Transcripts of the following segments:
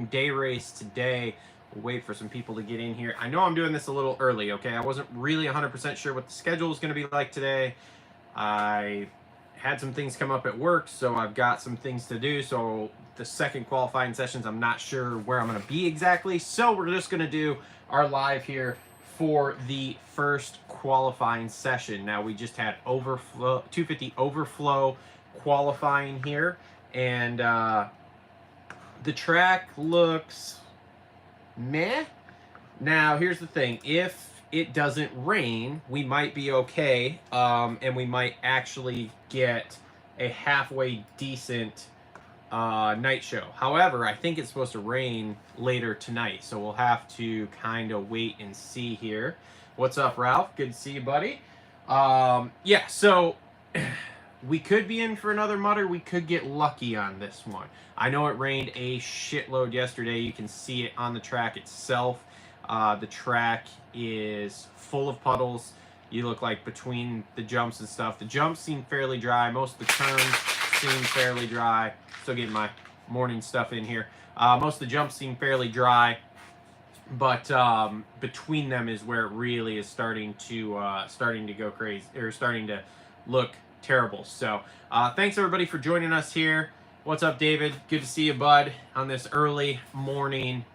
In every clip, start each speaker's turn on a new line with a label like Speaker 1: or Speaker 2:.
Speaker 1: day race today. We'll wait for some people to get in here. I know I'm doing this a little early, okay? I wasn't really 100% sure what the schedule was going to be like today. I had some things come up at work, so I've got some things to do. So the second qualifying sessions, I'm not sure where I'm going to be exactly. So we're just going to do our live here for the first qualifying session. Now we just had overflow 250 overflow qualifying here, and the track looks meh. Now here's the thing: if it doesn't rain, we might be okay, and we might actually get a halfway decent night show. However, I think it's supposed to rain later tonight, so we'll have to kind of wait and see here. What's up, Ralph? Good to see you, buddy. Yeah, so we could be in for another mutter. We could get lucky on this one. I know it rained a shitload yesterday. You can see it on the track itself. The track is full of puddles. You look like between the jumps and stuff. The jumps seem fairly dry. Most of the turns seem fairly dry. Still getting my morning stuff in here. Most of the jumps seem fairly dry, but between them is where it really is starting to go crazy, or starting to look terrible. So thanks everybody for joining us here. What's up, David? Good to see you, bud, on this early morning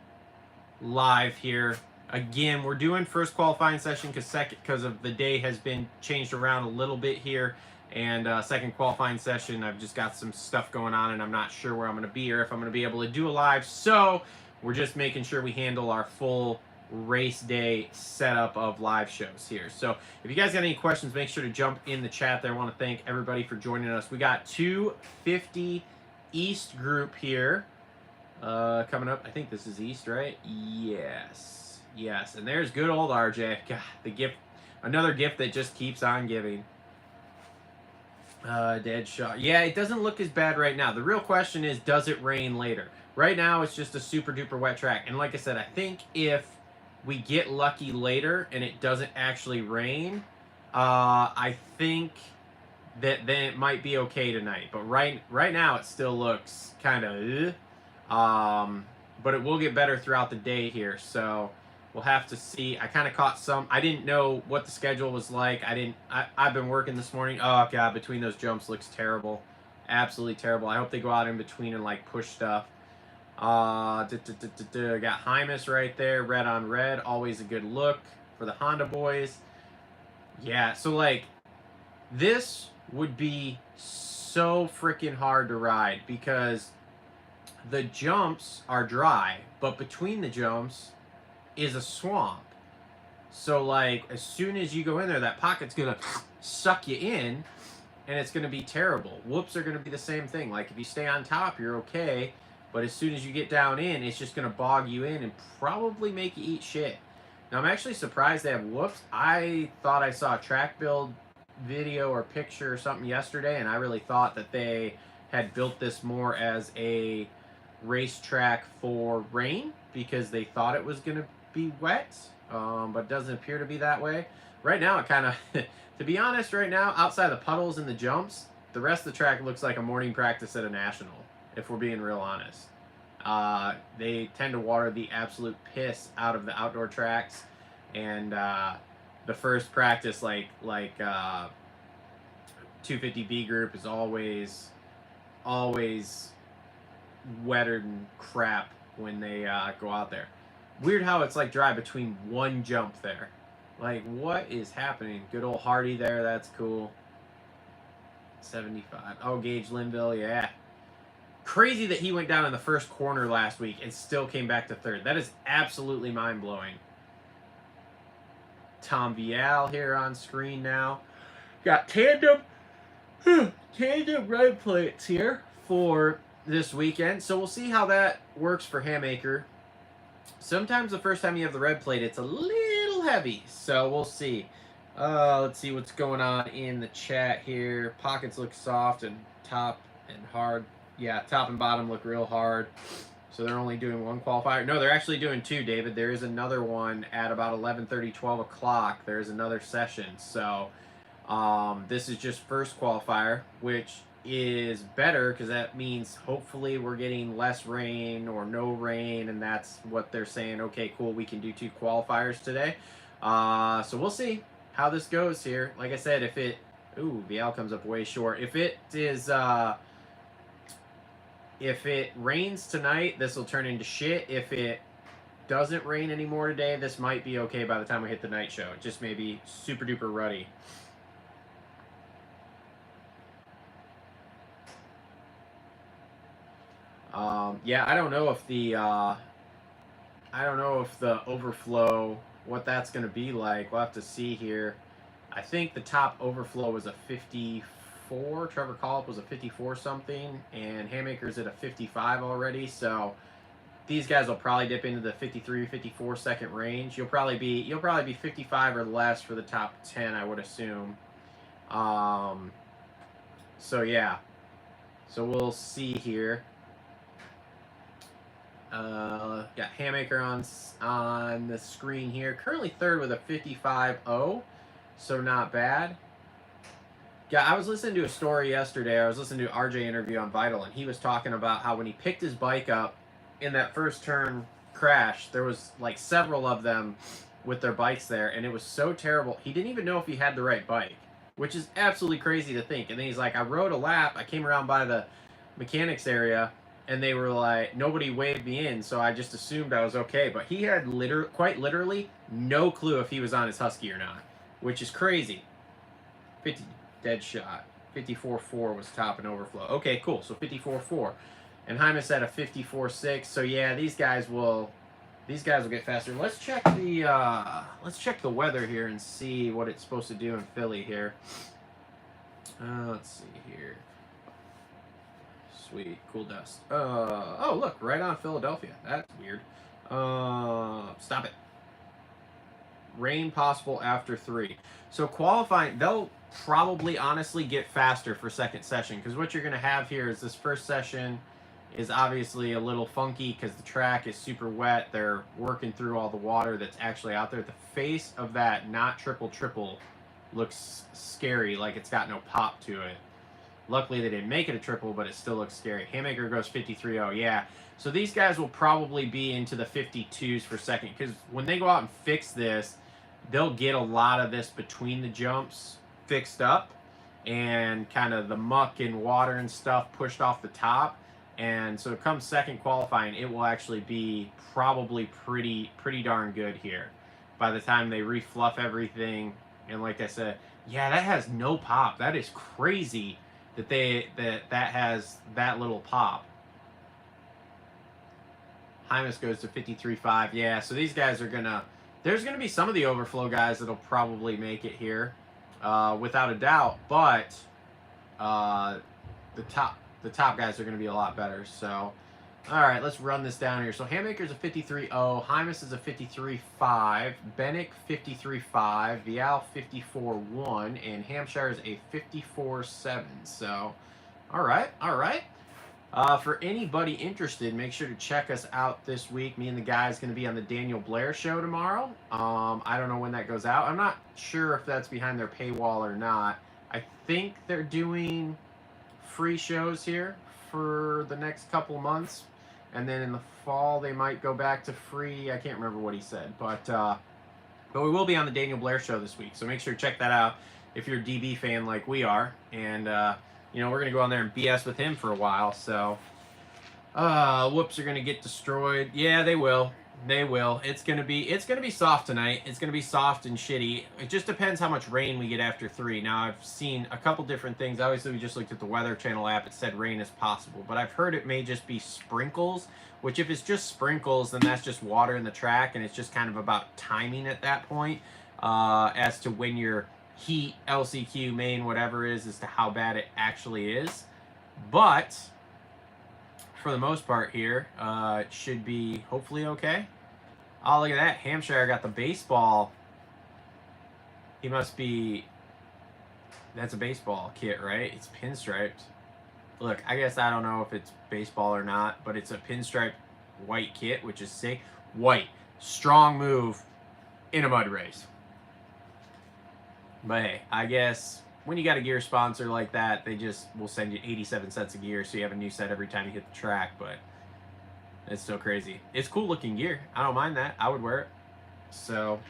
Speaker 1: live here. Again, we're doing first qualifying session because of the day has been changed around a little bit here, and second qualifying session, I've just got some stuff going on and I'm not sure where I'm going to be or if I'm going to be able to do a live, so we're just making sure we handle our full race day setup of live shows here. So if you guys got any questions, make sure to jump in the chat there. I want to thank everybody for joining us. We got 250 East group here coming up. I think this is East, right? Yes, and there's good old RJ. God, the gift, another gift that just keeps on giving. Dead shot. Yeah, it doesn't look as bad right now. The real question is, does it rain later? Right now it's just a super duper wet track, and like I said, I think if we get lucky later and it doesn't actually rain, I think that then it might be okay tonight. But right now it still looks kind of but it will get better throughout the day here, so we'll have to see. I kind of caught some. I didn't know what the schedule was like. I've been working this morning. Oh god, between those jumps looks terrible, absolutely terrible. I hope they go out in between and like push stuff. Got Hymus right there, red on red, always a good look for the Honda boys. Yeah, so like this would be so freaking hard to ride because the jumps are dry, but between the jumps is a swamp. So like as soon as you go in there, that pocket's gonna suck you in and it's gonna be terrible. Whoops are gonna be the same thing. Like if you stay on top, you're okay, but as soon as you get down in, it's just gonna bog you in and probably make you eat shit. Now I'm actually surprised they have whoops. I thought I saw a track build video or picture or something yesterday, and I really thought that they had built this more as a racetrack for rain because they thought it was going to be wet, but it doesn't appear to be that way. Right now it kind of, to be honest, right now, outside the puddles and the jumps, the rest of the track looks like a morning practice at a national, if we're being real honest. They tend to water the absolute piss out of the outdoor tracks, and the first practice, like 250B group, is always wetter than crap when they go out there. Weird how it's like dry between one jump there. Like, what is happening? Good old Hardy there, that's cool. 75. Oh, Gage Linville, yeah. Crazy that he went down in the first corner last week and still came back to third. That is absolutely mind-blowing. Tom Vial here on screen now. Got tandem red plates here for this weekend, so we'll see how that works for Hammaker. Sometimes the first time you have the red plate, it's a little heavy, so we'll see. Let's see what's going on in the chat here. Pockets look soft and top and hard. Yeah, top and bottom look real hard. So they're only doing one qualifier. No, they're actually doing two, David. There is another one at about 11:30, 12 o'clock. There's another session. So this is just first qualifier, which is better because that means hopefully we're getting less rain or no rain, and that's what they're saying. Okay, cool, we can do 2 qualifiers today. So we'll see how this goes here. Like I said, if it, ooh, VL comes up way short. If it is, if it rains tonight, this will turn into shit. If it doesn't rain anymore today, this might be okay by the time we hit the night show. It just may be super duper ruddy. Yeah, I don't know if the overflow, what that's going to be like. We'll have to see here. I think the top overflow was a 54. Trevor Collop was a 54 something, and Haymaker's at a 55 already. So these guys will probably dip into the 53, 54 second range. You'll probably be 55 or less for the top 10, I would assume. So yeah. So we'll see here. Got Haymaker on the screen here. Currently third with a 55.0, so not bad. Yeah, I was listening to a story yesterday. I was listening to RJ interview on Vital, and he was talking about how when he picked his bike up in that first turn crash, there was like several of them with their bikes there, and it was so terrible. He didn't even know if he had the right bike, which is absolutely crazy to think. And then he's like, I rode a lap. I came around by the mechanics area, and they were like, nobody waved me in, so I just assumed I was okay. But he had quite literally no clue if he was on his Husky or not, which is crazy. 50 dead shot. 54.4 was top and overflow. Okay, cool. So 54.4, and Hymas at a 54.6. So yeah, these guys will get faster. Let's check the weather here and see what it's supposed to do in Philly here. Let's see here. Sweet, cool dust. Oh, look, right on Philadelphia. That's weird. Stop it. Rain possible after 3. So qualifying, they'll probably honestly get faster for second session, because what you're going to have here is this first session is obviously a little funky because the track is super wet. They're working through all the water that's actually out there. The face of that not triple looks scary, like it's got no pop to it. Luckily, they didn't make it a triple, but it still looks scary. Haymaker goes 53.0, yeah. So these guys will probably be into the 52s for second, because when they go out and fix this, they'll get a lot of this between the jumps fixed up, and kind of the muck and water and stuff pushed off the top. And so come second qualifying, it will actually be probably pretty darn good here by the time they refluff everything. And like I said, yeah, that has no pop. That is crazy that has that little pop. Hymas goes to 53.5. Yeah, so these guys are there's gonna be some of the overflow guys that'll probably make it here, without a doubt. But the top guys are gonna be a lot better. So, all right, let's run this down here. So Haymaker's a 53.0, Hymas is a 53.5, Bennick 53.5, Vial 54.1, and Hampshire's a 54.7. So, all right. For anybody interested, make sure to check us out this week. Me and the guys going to be on the Daniel Blair show tomorrow. I don't know when that goes out. I'm not sure if that's behind their paywall or not. I think they're doing free shows here for the next couple months, and then in the fall they might go back to free. I can't remember what he said, but we will be on the Daniel Blair show this week, so make sure to check that out if you're a DB fan like we are. And you know, we're gonna go on there and BS with him for a while. So whoops are gonna get destroyed. Yeah, they will. It's gonna be soft tonight. It's gonna be soft and shitty. It just depends how much rain we get after 3. Now, I've seen a couple different things. Obviously, we just looked at the Weather Channel app. It said rain is possible, but I've heard it may just be sprinkles, which if it's just sprinkles, then that's just water in the track, and it's just kind of about timing at that point, as to when your heat, LCQ, main, whatever is, as to how bad it actually is. But for the most part here, it should be hopefully okay. Oh, look at that. Hampshire got the baseball. He must be... That's a baseball kit, right? It's pinstriped. Look, I guess I don't know if it's baseball or not, but it's a pinstriped white kit, which is sick. White. Strong move in a mud race. But hey, I guess when you got a gear sponsor like that, they just will send you 87 sets of gear, so you have a new set every time you hit the track. But it's still crazy. It's cool looking gear. I don't mind that. I would wear it. So,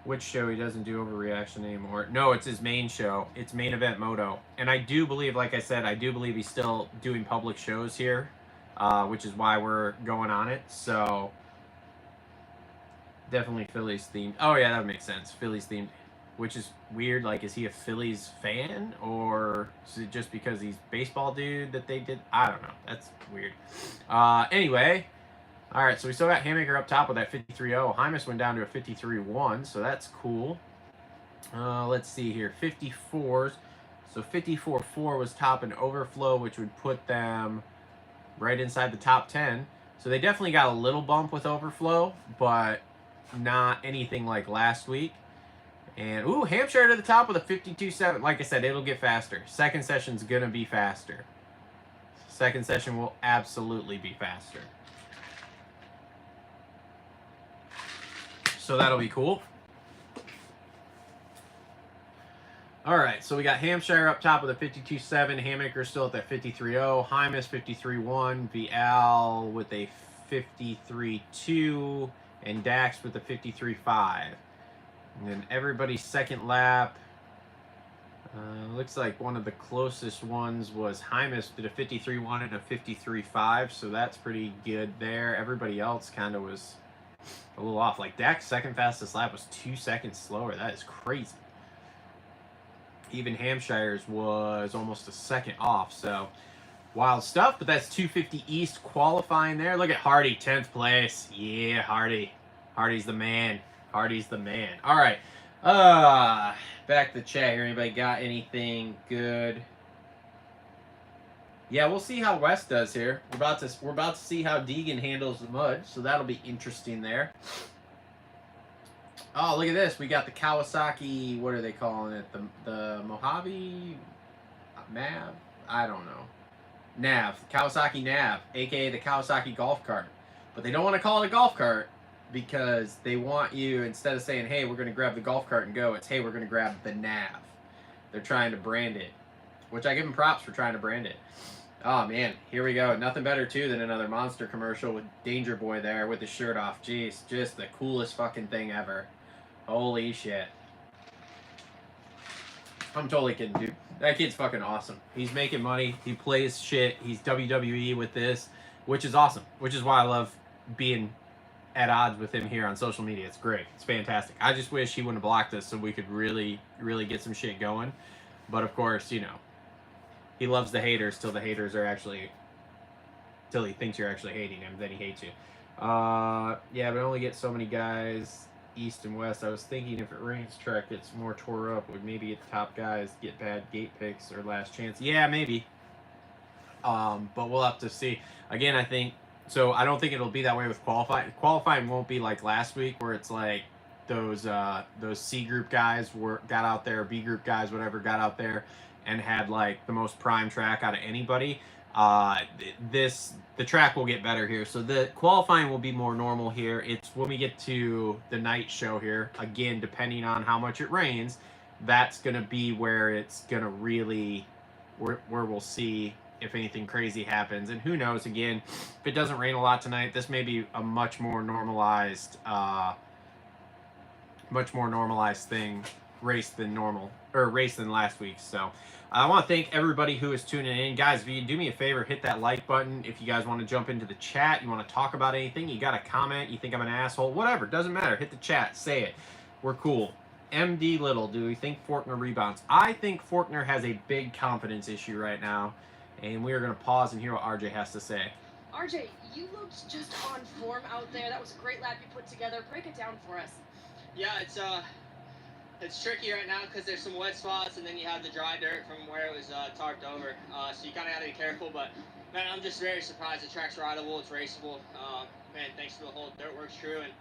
Speaker 1: which show he doesn't do overreaction anymore? No, it's his main show. It's Main Event Moto. And I do believe, like I said, I do believe he's still doing public shows here, which is why we're going on it. So, definitely Phillies themed. Oh, yeah, that would make sense. Phillies themed. Which is weird. Like, is he a Phillies fan? Or is it just because he's baseball dude that they did? I don't know. That's weird. Anyway. All right, so we still got Haymaker up top with that 53.0. Hymas went down to a 53.1, so that's cool. Let's see here. 54s. So 54.4 was top and overflow, which would put them right inside the top 10. So they definitely got a little bump with overflow, but not anything like last week. And, ooh, Hampshire to the top with a 52.7. Like I said, it'll get faster. Second session's going to be faster. Second session will absolutely be faster. So that'll be cool. All right, so we got Hampshire up top with a 52.7. Haymaker still at that 53.0. Hymas 53.1. Vial with a 53.2. And Dax with a 53.5. And then everybody's second lap. Looks like one of the closest ones was Hymas did a 53.1 and a 53.5. So that's pretty good there. Everybody else kind of was a little off. Like Dak's second fastest lap was 2 seconds slower. That is crazy. Even Hampshire's was almost a second off. So wild stuff. But that's 250 East qualifying there. Look at Hardy, 10th place. Yeah, Hardy. Hardy's the man. Hardy's the man. All right. Back to the chat here. Anybody got anything good? Yeah, we'll see how West does here. We're about to see how Deegan handles the mud, so that'll be interesting there. Oh, look at this. We got the Kawasaki, what are they calling it? The Mojave Nav? I don't know. Nav. Kawasaki Nav, aka the Kawasaki golf cart. But they don't want to call it a golf cart because they want you, instead of saying, hey, we're going to grab the golf cart and go, it's, hey, we're going to grab the Nav. They're trying to brand it, which I give them props for trying to brand it. Oh, man, here we go. Nothing better, too, than another Monster commercial with Danger Boy there with his shirt off. Jeez, just the coolest fucking thing ever. Holy shit. I'm totally kidding, dude. That kid's fucking awesome. He's making money. He plays shit. He's WWE with this, which is awesome. Which is why I love being at odds with him here on social media. It's great. It's fantastic. I just wish he wouldn't have blocked us so we could really, really get some shit going. But, of course, you know, he loves the haters till the haters are actually, till he thinks you're actually hating him, then he hates you. Yeah, but only get so many guys east and west. I was thinking if it rains, track gets more tore up, would maybe get the top guys get bad gate picks or last chance. Yeah, maybe. But we'll have to see. Again, I think, so I don't think it'll be that way with qualifying. Qualifying won't be like last week where it's like those C group guys got out there, B group guys, whatever, got out there and had like the most prime track out of anybody. The track will get better here. So the qualifying will be more normal here. It's when we get to the night show here, again, depending on how much it rains, that's going to be where it's going to really, where we'll see if anything crazy happens. And who knows, again, if it doesn't rain a lot tonight, this may be a much more normalized race than last week. So I want to thank everybody who is tuning in. Guys, if you do me a favor, hit that like button. If you guys want to jump into the chat, you want to talk about anything, you got a comment, you think I'm an asshole, whatever, doesn't matter. Hit the chat, say it. We're cool. MD Little, do we think Forkner rebounds? I think Forkner has a big confidence issue right now, and we are going to pause and hear what RJ has to say.
Speaker 2: RJ, you looked just on form out there. That was a great lap you put together. Break it down for us.
Speaker 3: Yeah, it's tricky right now because there's some wet spots and then you have the dry dirt from where it was tarped over. So you kind of got to be careful. But, man, I'm just very surprised. The track's rideable. It's raceable. Man, thanks to the whole Dirtworks crew and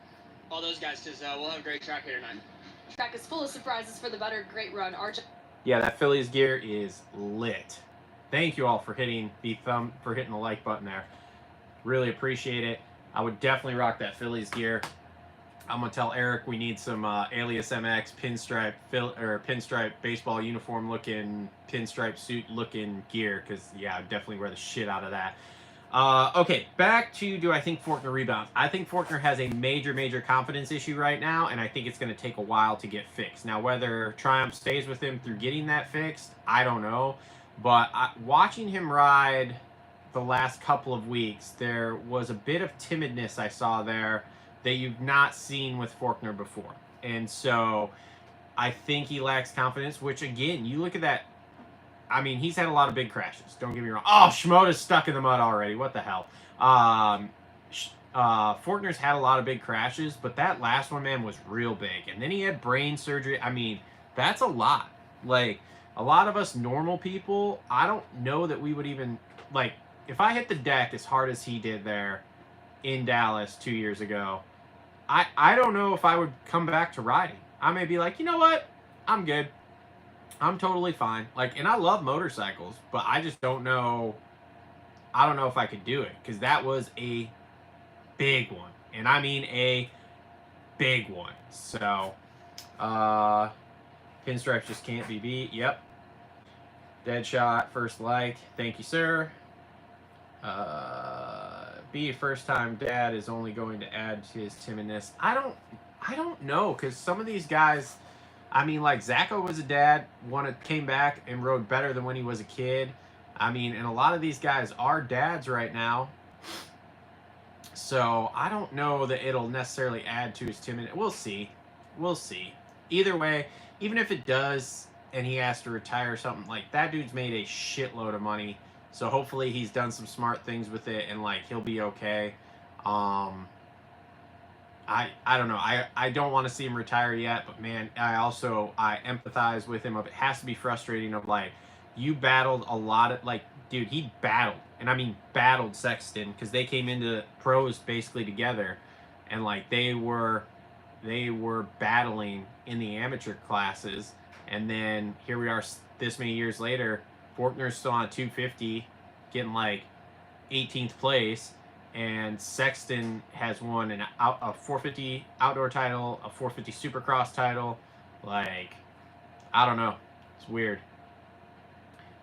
Speaker 3: all those guys because we'll have a great track here tonight.
Speaker 2: Track is full of surprises for the better. Great run, RJ.
Speaker 1: Yeah, that Phillies gear is lit. Thank you all for hitting the like button there. Really appreciate it. I would definitely rock that Phillies gear. I'm gonna tell Eric we need some Alias MX pinstripe baseball uniform looking, pinstripe suit looking gear, because yeah, I'd definitely wear the shit out of that. Okay, back to, do I think Forkner rebounds? I think Forkner has a major confidence issue right now, and I think it's going to take a while to get fixed. Now, whether Triumph stays with him through getting that fixed, I don't know. But watching him ride the last couple of weeks, there was a bit of timidness I saw there that you've not seen with Forkner before. And so I think he lacks confidence, which again, you look at that. I mean, he's had a lot of big crashes. Don't get me wrong. Oh, Shimoda's stuck in the mud already. What the hell? Forkner's had a lot of big crashes, but that last one, man, was real big. And then he had brain surgery. I mean, that's a lot. Like, a lot of us normal people, I don't know that we would even, like, if I hit the deck as hard as he did there in Dallas 2 years ago, I don't know if I would come back to riding. I may be like, you know what? I'm good. I'm totally fine. Like, and I love motorcycles, but I just don't know. I don't know if I could do it, because that was a big one. And I mean a big one. So, pinstripes just can't be beat. Yep. Deadshot, first like. Thank you, sir. Be a first-time dad is only going to add to his timidness. I don't know, because some of these guys, I mean, like Zacho was a dad, came back and rode better than when he was a kid. I mean, and a lot of these guys are dads right now. So I don't know that it'll necessarily add to his timidness. We'll see. We'll see. Either way, even if it does and he has to retire or something, like, that dude's made a shitload of money. So hopefully he's done some smart things with it, and like he'll be okay. I don't know. I don't want to see him retire yet, but man, I empathize with him. It has to be frustrating of like, you battled a lot of, like, dude, he battled, and I mean battled Sexton, because they came into pros basically together, and like they were battling in the amateur classes, and then here we are this many years later. Forkner's still on 250, getting like 18th place, and Sexton has won a 450 outdoor title, a 450 Supercross title. Like, I don't know. It's weird.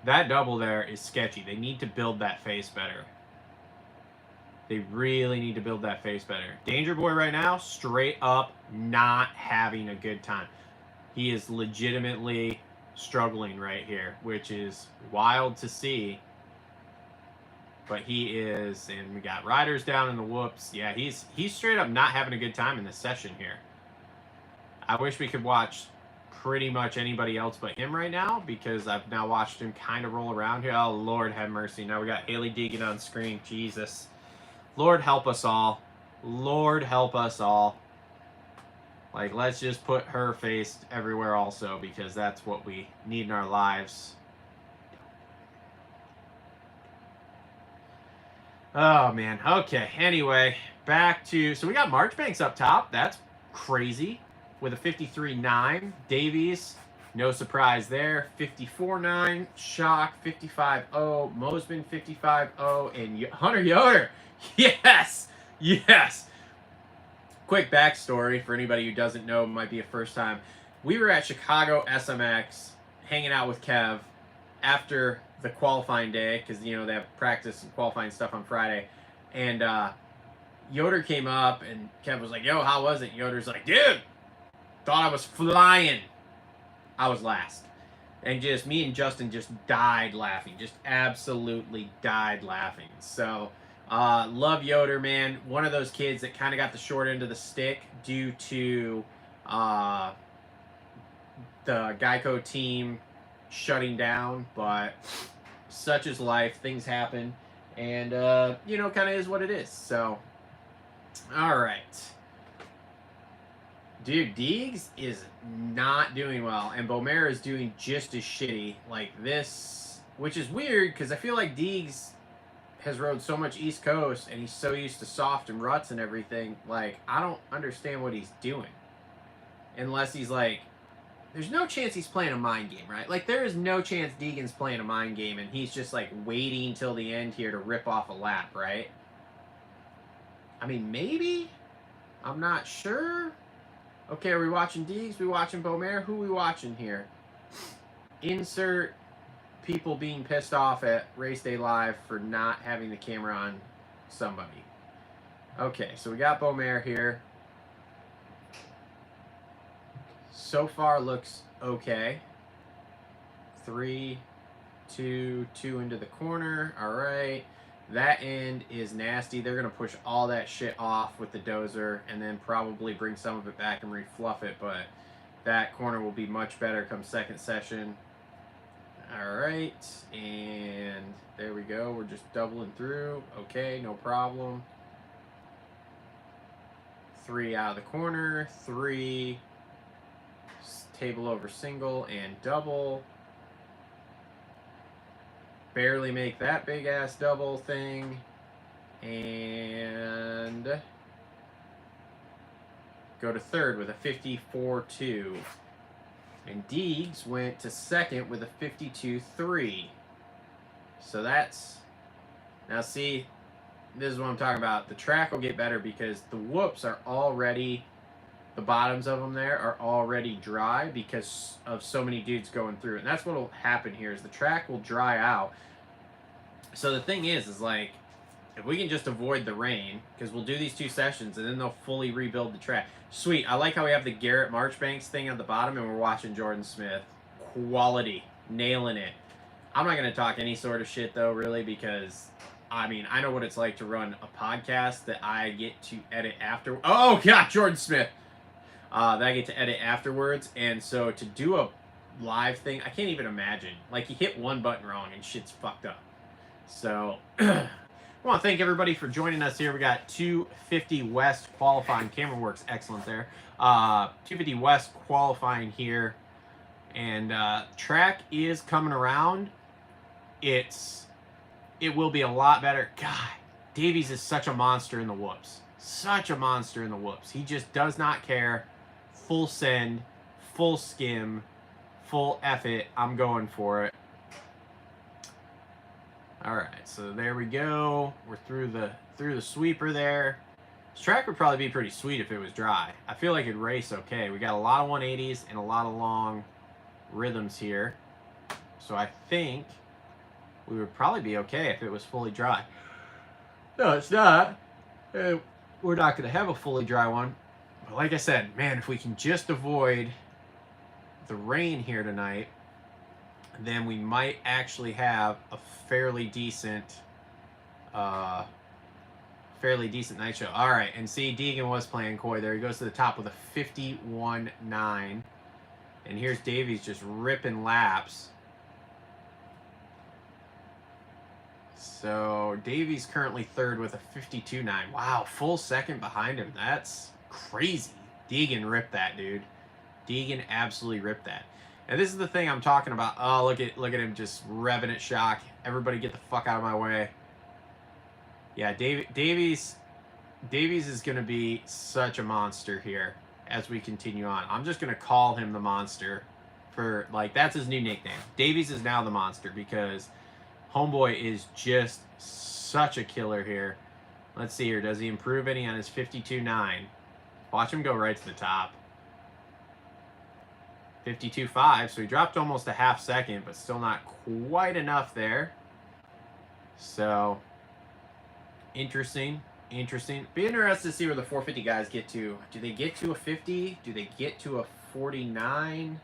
Speaker 1: That double there is sketchy. They need to build that face better. They really need to build that face better. Danger Boy right now, straight up not having a good time. He is legitimately struggling right here, which is wild to see, but he is. And we got riders down in the whoops. Yeah, he's straight up not having a good time in this session here. I wish we could watch pretty much anybody else but him right now, because I've now watched him kind of roll around here. Oh, Lord have mercy. Now we got Haley Deegan on screen. Jesus. Lord help us all. Lord help us all. Like, let's just put her face everywhere also, because that's what we need in our lives. Oh, man. Okay. Anyway, back to... So we got Marchbanks up top. That's crazy. With a 53.9. Davies, no surprise there. 54.9. Shock, 55.0. Mosman, 55.0. And Hunter Yoder. Yes! Yes! Quick backstory for anybody who doesn't know, might be a first time. We were at Chicago SMX hanging out with Kev after the qualifying day, because, you know, they have practice and qualifying stuff on Friday. And Yoder came up, and Kev was like, yo, how was it? Yoder's like, dude, thought I was flying. I was last. And just me and Justin just died laughing. Just absolutely died laughing. So... love Yoder, man. One of those kids that kind of got the short end of the stick due to the Geico team shutting down, but such is life. Things happen, and you know, kind of is what it is. So, all right. Dude, Deegs is not doing well, and Bomera is doing just as shitty like this, which is weird, because I feel like Deegs has rode so much East Coast, and he's so used to soft and ruts and everything. Like, I don't understand what he's doing. Unless he's like, there's no chance he's playing a mind game, right? Like, there is no chance Deegan's playing a mind game, and he's just, like, waiting till the end here to rip off a lap, right? I mean, maybe? I'm not sure. Okay, are we watching Deegs? We watching Beaumare? Who we watching here? Insert people being pissed off at Race Day Live for not having the camera on somebody. Okay, so we got Beaumare here. So far looks okay. 3, 2, 2 into the corner. All right. That end is nasty. They're going to push all that shit off with the dozer and then probably bring some of it back and refluff it, but that corner will be much better come second session. All right, and there we go. We're just doubling through. Okay, no problem. 3 out of the corner, 3, table over single and double. Barely make that big ass double thing, and go to third with a 54.2. And Deegs went to second with a 52.3. So that's, now see, this is what I'm talking about. The track will get better because the whoops are already, the bottoms of them there are already dry because of so many dudes going through. And that's what will happen here is the track will dry out. So the thing is like, if we can just avoid the rain, because we'll do these 2 sessions and then they'll fully rebuild the track. Sweet. I like how we have the Garrett Marchbanks thing at the bottom and we're watching Jordan Smith. Quality. Nailing it. I'm not going to talk any sort of shit though, really, because, I mean, I know what it's like to run a podcast that I get to edit after. Oh, God, Jordan Smith. That I get to edit afterwards. And so to do a live thing, I can't even imagine. Like, you hit one button wrong and shit's fucked up. So, I want to thank everybody for joining us here. We got 250 West qualifying. Camera works excellent there. 250 West qualifying here. And track is coming around. It will be a lot better. God, Davies is such a monster in the whoops. Such a monster in the whoops. He just does not care. Full send, full skim, full F it. I'm going for it. All right, so there we go. We're through the sweeper there. This track would probably be pretty sweet if it was dry. I feel like it'd race okay. We got a lot of 180s and a lot of long rhythms here. So I think we would probably be okay if it was fully dry. No, it's not. We're not going to have a fully dry one. But like I said, man, if we can just avoid the rain here tonight, then we might actually have a fairly decent night show. All right, and see, Deegan was playing coy there. He goes to the top with a 51.9. And here's Davies just ripping laps. So Davies currently third with a 52.9. Wow, full second behind him. That's crazy. Deegan ripped that, dude. Deegan absolutely ripped that. And this is the thing I'm talking about. Oh, look at him just revving at shock. Everybody get the fuck out of my way. Yeah, Davies is going to be such a monster here as we continue on. I'm just going to call him the monster for, like, that's his new nickname. Davies is now the monster because homeboy is just such a killer here. Let's see here. Does he improve any on his 52.9? Watch him go right to the top. 52.5, so he dropped almost a half second, but still not quite enough there. So, interesting. Be interested to see where the 450 guys get to. Do they get to a 50? Do they get to a 49?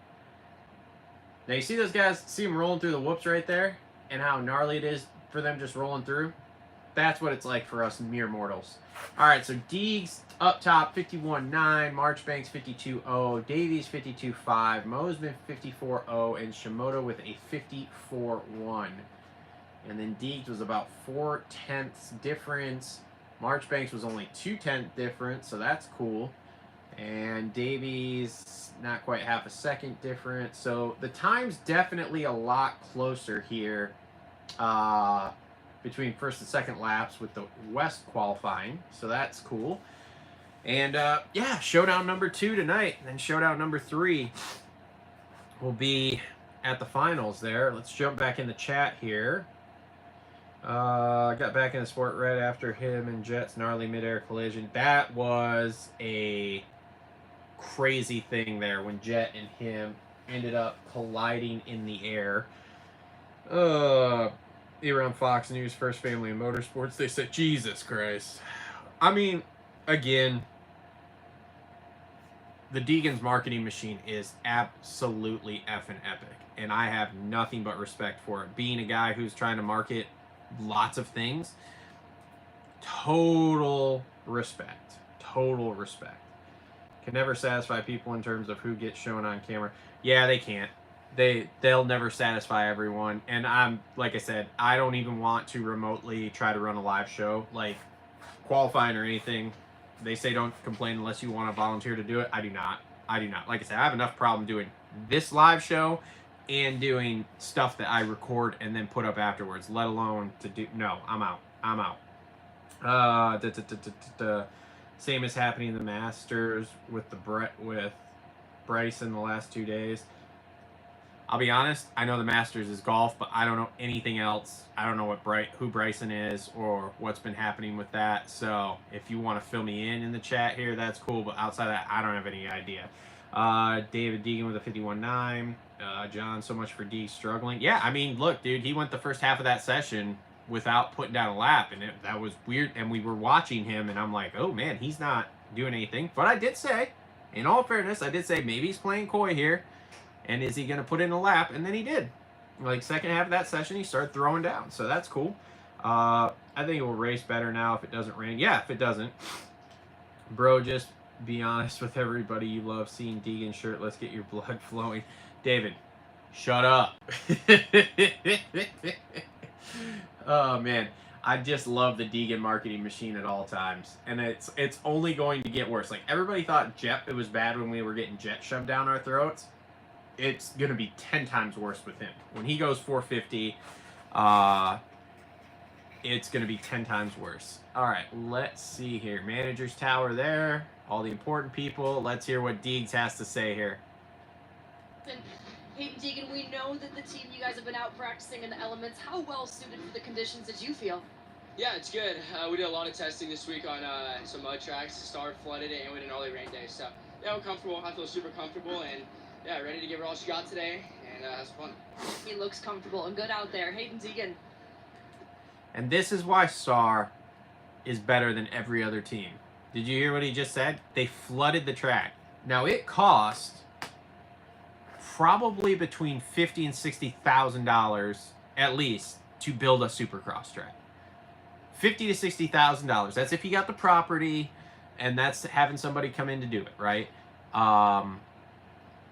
Speaker 1: Now, you see those guys, see them rolling through the whoops right there? And how gnarly it is for them just rolling through? That's what it's like for us mere mortals. All right, so Deegs up top, 51.9. Marchbanks, 52.0. Davies, 52.5. Mosman, 54.0. And Shimoda with a 54.1. And then Deegs was about 0.4 difference. Marchbanks was only 0.2 difference, so that's cool. And Davies, not quite half a second difference. So the time's definitely a lot closer here between first and second laps with the West qualifying. So that's cool. And yeah, showdown number 2 tonight. And then showdown number 3 will be at the finals there. Let's jump back in the chat here. Got back in the sport right after him and Jet's gnarly midair collision. That was a crazy thing there when Jet and him ended up colliding in the air. Here on Fox News, First Family in Motorsports, they said, Jesus Christ. I mean, again, the Deegan's marketing machine is absolutely effing epic. And I have nothing but respect for it. Being a guy who's trying to market lots of things, total respect. Total respect. Can never satisfy people in terms of who gets shown on camera. Yeah, they can't. They'll never satisfy everyone. And I'm, like I said, I don't even want to remotely try to run a live show, like qualifying or anything. They say don't complain unless you want to volunteer to do it. I do not. I do not. Like I said, I have enough problem doing this live show and doing stuff that I record and then put up afterwards, let alone to do... No, I'm out. I'm out. Same as happening in the Masters with with Bryson the last 2 days. I'll be honest, I know the Masters is golf, but I don't know anything else. I don't know who Bryson is or what's been happening with that. So if you want to fill me in the chat here, that's cool. But outside of that, I don't have any idea. David Deegan with a 51.9. John, so much for D struggling. Yeah, I mean, look, dude, he went the first half of that session without putting down a lap, and that was weird. And we were watching him, and I'm like, oh, man, he's not doing anything. But I did say, in all fairness, I did say maybe he's playing coy here. And is he going to put in a lap? And then he did. Like, second half of that session, he started throwing down. So that's cool. I think it will race better now if it doesn't rain. Yeah, if it doesn't. Bro, just be honest with everybody. You love seeing Deegan shirtless. Get your blood flowing. David, shut up. Oh, man. I just love the Deegan marketing machine at all times. And it's only going to get worse. Like, everybody thought it was bad when we were getting Jet shoved down our throats. It's going to be 10 times worse with him. When he goes 450, it's going to be 10 times worse. All right, let's see here. Manager's Tower there. All the important people. Let's hear what Deegs has to say here.
Speaker 2: Hey, Deegan, we know that the team, you guys have been out practicing in the elements. How well suited for the conditions did you feel?
Speaker 4: Yeah, it's good. We did a lot of testing this week on some mud tracks. Star flooded it, and we had an early rain day. So, yeah, we're comfortable. I feel super comfortable, and yeah, ready to give her all she got today, and have some fun.
Speaker 2: He looks comfortable and good out there. Hayden Deegan.
Speaker 1: And this is why Star is better than every other team. Did you hear what he just said? They flooded the track. Now, it cost probably between $50,000 and $60,000 at least to build a Supercross track. $50,000 to $60,000. That's if you got the property, and that's having somebody come in to do it, right?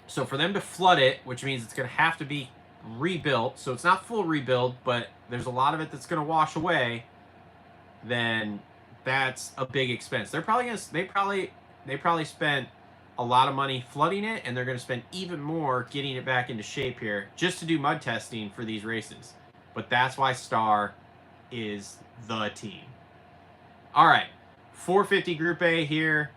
Speaker 1: So for them to flood it, which means it's going to have to be rebuilt, so it's not full rebuild, but there's a lot of it that's going to wash away, then that's a big expense. They probably spent a lot of money flooding it, and they're going to spend even more getting it back into shape here just to do mud testing for these races. But that's why Star is the team. All right, 450 Group A here.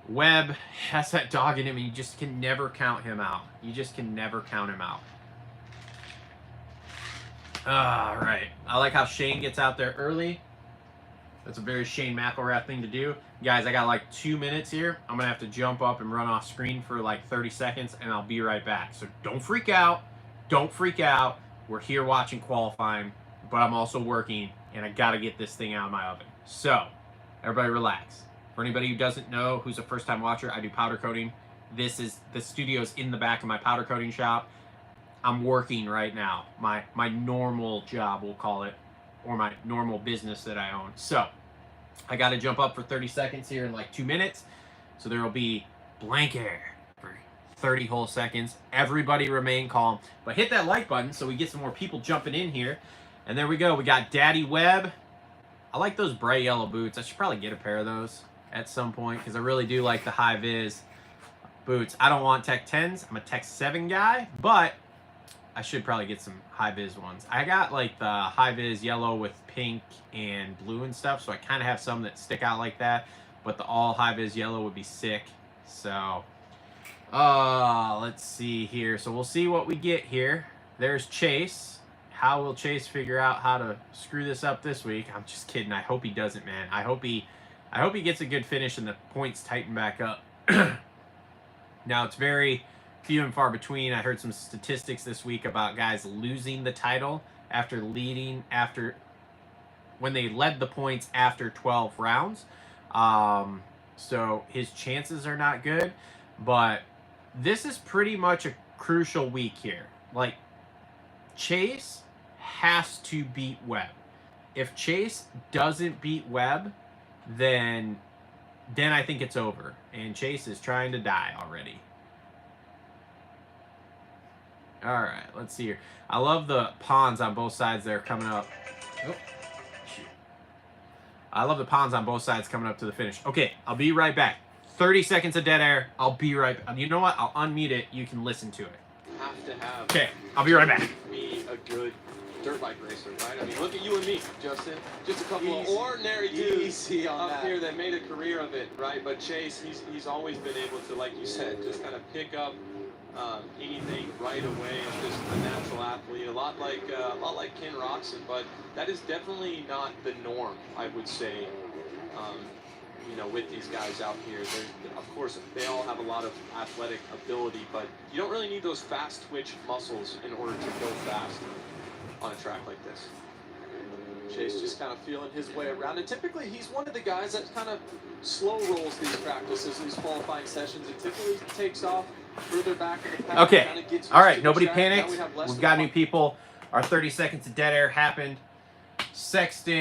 Speaker 1: Webb has that dog in him, and you just can never count him out. You just can never count him out. All right. I like how Shane gets out there early. That's a very Shane McElrath thing to do. Guys, I got like 2 minutes here. I'm going to have to jump up and run off screen for like 30 seconds, and I'll be right back. So don't freak out. Don't freak out. We're here watching qualifying, but I'm also working, and I got to get this thing out of my oven. So everybody relax. For anybody who doesn't know, who's a first-time watcher, I do powder coating. This is the studio's in the back of my powder coating shop. I'm working right now. My normal job, we'll call it, or my normal business that I own. So I got to jump up for 30 seconds here in like 2 minutes. So there will be blank air for 30 whole seconds. Everybody remain calm. But hit that like button so we get some more people jumping in here. And there we go. We got Daddy Webb. I like those bright yellow boots. I should probably get a pair of those at some point because I really do like the high vis boots. I don't want Tech 10s. I'm a Tech 7 guy, but I should probably get some high vis ones. I got like the high vis yellow with pink and blue and stuff, so I kind of have some that stick out like that, but the all high vis yellow would be sick. So let's see here. So we'll see what we get here. There's Chase. How will Chase figure out how to screw this up this week? I'm just kidding. I hope he doesn't, man. I hope he gets a good finish and the points tighten back up. Now, it's very few and far between. I heard some statistics this week about guys losing the title when they led the points after 12 rounds. So his chances are not good, but this is pretty much a crucial week here. Like, Chase has to beat Webb. If Chase doesn't beat Webb, then I think it's over. And Chase is trying to die already. All right, let's see here. I love the pawns on both sides there coming up. Oh, shoot. I love the pawns on both sides coming up to the finish. Okay, I'll be right back. 30 seconds of dead air. I'll be right back. You know what? I'll unmute it. You can listen to it.
Speaker 5: Have to have.
Speaker 1: Okay, I'll be right back.
Speaker 5: Me a good dirt bike racer, right? I mean, look at you and me, Justin. Just a couple of ordinary dudes up here that made a career of it, right? But Chase, he's always been able to, like you said, just kind of pick up anything right away. Just a natural athlete, a lot like Ken Roxon, but that is definitely not the norm, I would say. You know, with these guys out here, of course, they all have a lot of athletic ability, but you don't really need those fast twitch muscles in order to go fast on a track like this. Chase just kind of feeling his way around, and typically he's one of the guys that kind of slow rolls these practices, these qualifying sessions, and typically takes off further back in the pack.
Speaker 1: Okay,
Speaker 5: kind of gets
Speaker 1: all right,
Speaker 5: used to
Speaker 1: nobody
Speaker 5: the track.
Speaker 1: panicked.
Speaker 5: Now we have
Speaker 1: We've got new people. Our 30 seconds of dead air happened. Sexton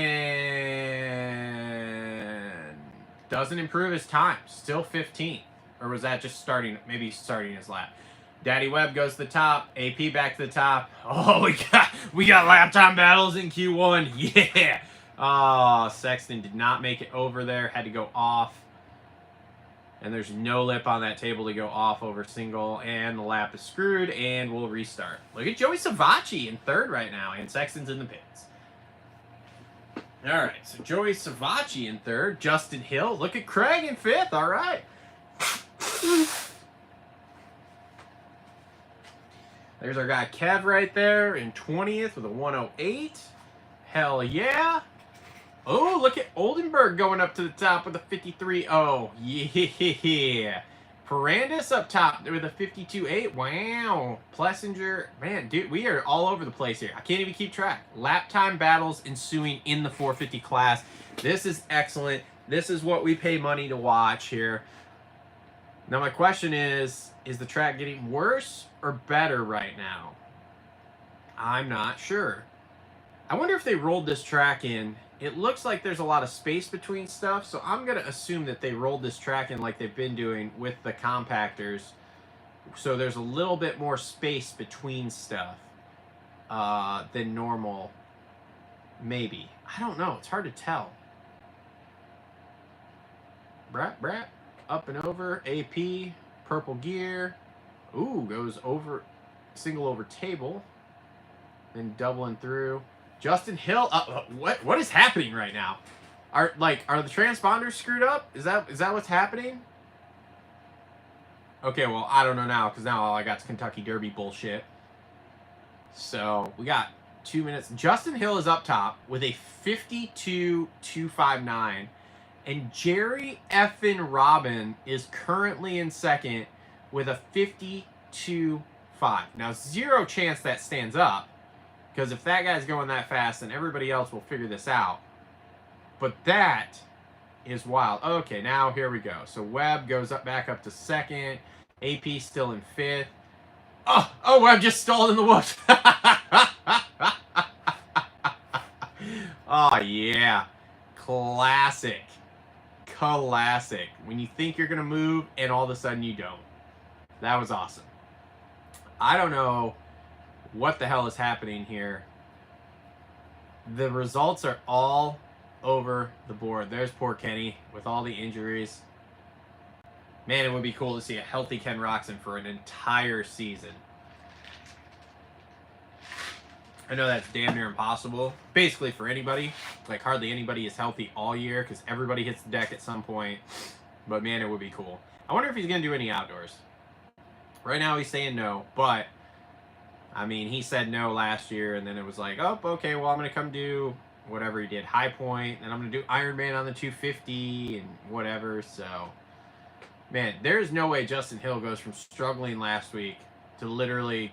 Speaker 1: doesn't improve his time. Still 15th. Or was that just starting? Maybe starting his lap. Daddy Webb goes to the top. AP back to the top. Oh, we got lap time battles in Q1. Yeah. Oh, Sexton did not make it over there. Had to go off. And there's no lip on that table to go off over single. And the lap is screwed. And we'll restart. Look at Joey Savacci in third right now. And Sexton's in the pits. All right. So Joey Savacci in third. Justin Hill. Look at Craig in fifth. All right. There's our guy Kev right there in 20th with a 108. Hell yeah. Oh, look at Oldenburg going up to the top with a 53. Oh, yeah. Ferrandis up top with a 52.8. Wow. Plessinger. Man, dude, we are all over the place here. I can't even keep track. Lap time battles ensuing in the 450 class. This is excellent. This is what we pay money to watch here. Now, my question is the track getting worse or better right now? I'm not sure. I wonder if they rolled this track in. It looks like there's a lot of space between stuff, so I'm going to assume that they rolled this track in like they've been doing with the compactors. So there's a little bit more space between stuff than normal. Maybe. I don't know. It's hard to tell. Brat. Up and over. AP. Purple gear. Ooh, goes over. Single over table. Then doubling through. Justin Hill. What is happening right now? Are the transponders screwed up? Is that what's happening? Okay, well, I don't know now, because now all I got is Kentucky Derby bullshit. So we got 2 minutes. Justin Hill is up top with a 52.259. And Jerry effin Robin is currently in second with a 52.5. Now, zero chance that stands up, because if that guy's going that fast, then everybody else will figure this out. But that is wild. Okay, now here we go. So Webb goes back up to second. AP still in fifth. Oh, Webb just stalled in the woods. Oh, yeah. Classic. When you think you're going to move, and all of a sudden you don't. That was awesome. I don't know what the hell is happening here. The results are all over the board. There's poor Kenny with all the injuries. Man, it would be cool to see a healthy Ken Roxon for an entire season. I know that's damn near impossible, basically for anybody. Like, hardly anybody is healthy all year, because everybody hits the deck at some point. But man, it would be cool. I wonder if he's going to do any outdoors. Right now he's saying no, but I mean, he said no last year, and then it was like, oh, okay, well, I'm going to come do whatever he did, High Point, and I'm going to do Ironman on the 250 and whatever. So, man, there's no way Justin Hill goes from struggling last week to literally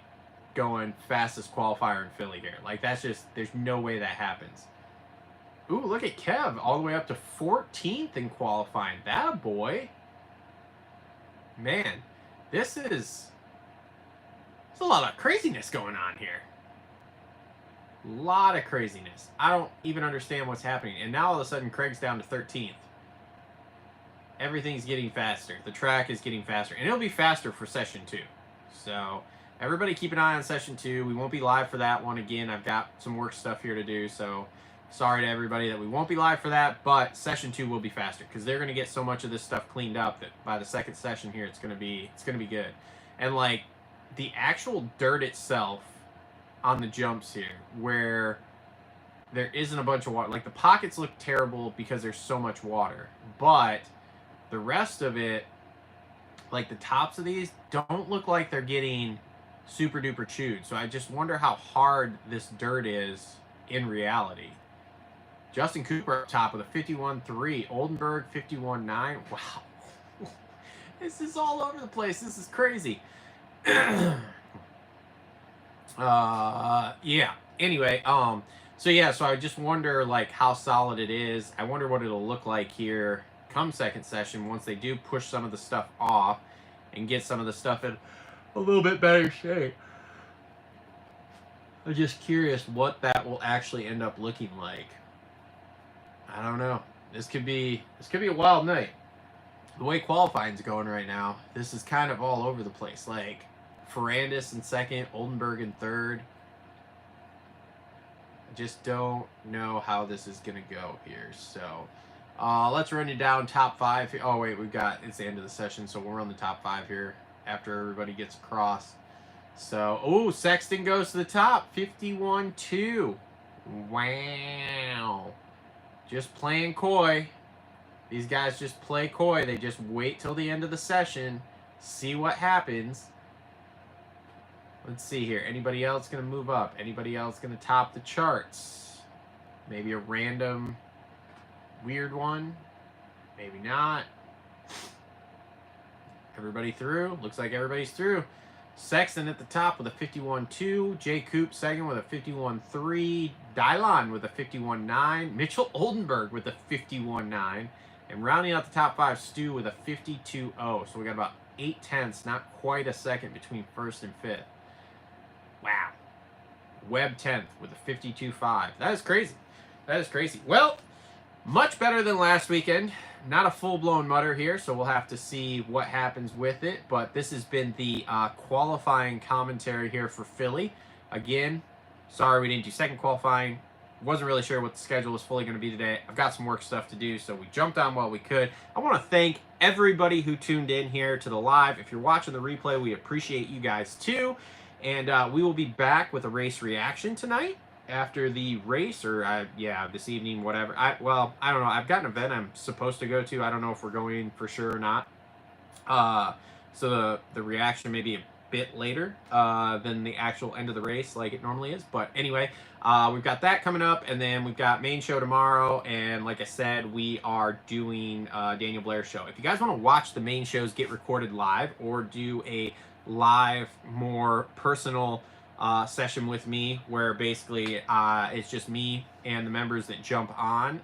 Speaker 1: going fastest qualifier in Philly here. Like, that's just, there's no way that happens. Ooh, look at Kev, all the way up to 14th in qualifying. That a boy. Man, this is... There's a lot of craziness going on here. A lot of craziness. I don't even understand what's happening. And now all of a sudden, Craig's down to 13th. Everything's getting faster. The track is getting faster. And it'll be faster for Session 2. So, everybody keep an eye on Session 2. We won't be live for that one again. I've got some work stuff here to do. So, sorry to everybody that we won't be live for that. But Session 2 will be faster. Because they're going to get so much of this stuff cleaned up that by the second session here, it's going to be good. And, like, the actual dirt itself on the jumps here, where there isn't a bunch of water. Like, the pockets look terrible because there's so much water. But the rest of it, like the tops of these, don't look like they're getting super duper chewed. So I just wonder how hard this dirt is in reality. Justin Cooper up top with a 51.3. Oldenburg 51.9. Wow. This is all over the place. This is crazy. Yeah. Anyway, so I just wonder, like, how solid it is. I wonder what it'll look like here come second session once they do push some of the stuff off and get some of the stuff in a little bit better shape. I'm just curious what that will actually end up looking like. I don't know. This could be a wild night. The way qualifying's going right now, this is kind of all over the place. Like, Ferrandis in second, Oldenburg in third. I just don't know how this is going to go here. So, let's run you down top 5. Oh, wait, it's the end of the session, so we'll run the top 5 here after everybody gets across. So, oh, Sexton goes to the top, 51.2. Wow. Just playing coy. These guys just play coy. They just wait till the end of the session, see what happens. Let's see here. Anybody else going to move up? Anybody else going to top the charts? Maybe a random weird one? Maybe not. Everybody through? Looks like everybody's through. Sexton at the top with a 51.2. Jay Coop second with a 51.3. Dylon with a 51.9. Mitchell Oldenburg with a 51.9. And rounding out the top 5, Stu with a 52.0. So we got about 0.8, not quite a second between first and fifth. Wow. Webb 10th with a 52.5. That is crazy. That is crazy. Well, much better than last weekend. Not a full-blown mutter here, so we'll have to see what happens with it. But this has been the qualifying commentary here for Philly. Again, sorry we didn't do second qualifying. Wasn't really sure what the schedule was fully going to be today. I've got some work stuff to do, so we jumped on while we could. I want to thank everybody who tuned in here to the live. If you're watching the replay, we appreciate you guys too. And we will be back with a race reaction tonight after the race, or this evening, whatever. I don't know. I've got an event I'm supposed to go to. I don't know if we're going for sure or not. So the reaction may be a bit later than the actual end of the race like it normally is. But anyway, we've got that coming up, and then we've got main show tomorrow. And like I said, we are doing Daniel Blair's show. If you guys want to watch the main shows get recorded live, or do a live, more personal session with me, where basically it's just me and the members that jump on,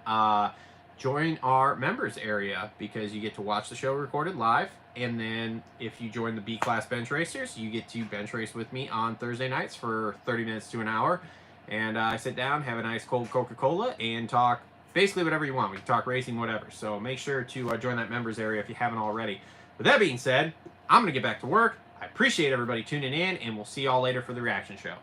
Speaker 1: join our members area, because you get to watch the show recorded live. And then if you join the B-Class Bench Racers, you get to bench race with me on Thursday nights for 30 minutes to an hour. And I sit down, have a nice cold Coca-Cola, and talk basically whatever you want. We can talk racing, whatever. So make sure to join that members area if you haven't already. With that being said, I'm going to get back to work. I appreciate everybody tuning in, and we'll see y'all later for the reaction show.